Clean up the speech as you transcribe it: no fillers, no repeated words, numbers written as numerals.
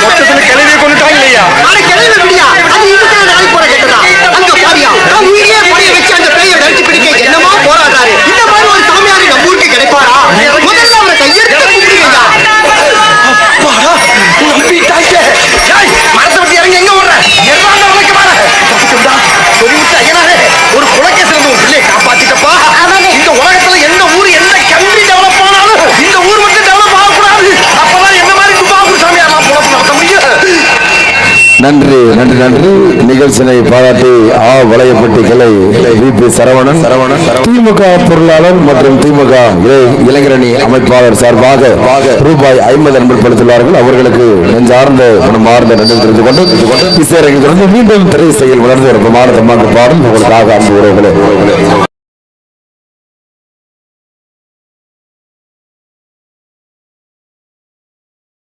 மொத்தத்துல கிளவியை கொண்டுட்டாங்க இல்லையா? ஆனா கிளவி எப்படியா? அது இதுக்கு நாளைக்கு போற கேட்டதா? அங்க பாரியா, நான் உயிரே படைய வச்சு அந்த பேயை தடுத்து பிடிக்க என்னமா போராடுறாரு. இந்த மாதிரி ஒரு சாமியார் நம்ம ஊருக்கு கிடைப்பாரா? முதல்ல அவரை கையெடுத்து கும்பிடுங்கய்யா. அப்பாடா, நம்பிட்டாங்க. ஏய், மரத்தை விட்டு இறங்கி எங்க ஓடுற? எர்றாண்ட உனக்கு வர. தப்பிச்சோம்டா. சொல்லிவிட்டு ஐயனாரே, ஒரு குலக்கேசல இருந்து உன் பிள்ளையை காப்பாத்திட்டப்பா. இந்த உலகத்துல எந்த ஊர் எந்த கண்ட்ரி டெவலப் ஆனாலும் இந்த ஊர் மட்டும் டெவலப் ஆகக்கூடாது. அப்பதான் என்ன மாதிரி துப்பாக்கூர் சாமியாரெல்லாம் பொழப்பு நடத்த முடியும். நன்றி நன்றி நன்றி. நிகழ்ச்சியை பாராட்டி வளையப்பட்டி கிளை VP சரவணன் திமுக பொருளாளர் மற்றும் திமுக இளைஞரணி அமைப்பாளர் சார்பாக ரூபாய் 50 அன்பளித்துள்ளார்கள். அவர்களுக்கு நெஞ்சார்ந்த மனமார்ந்த நன்றி தெரிந்து கொண்டு இசையரங்கில் மீண்டும் திரை செயல் வளர்ந்து ஒரு பிரமாண பாடல் உங்களுக்காக அன்பு உறவுகளே.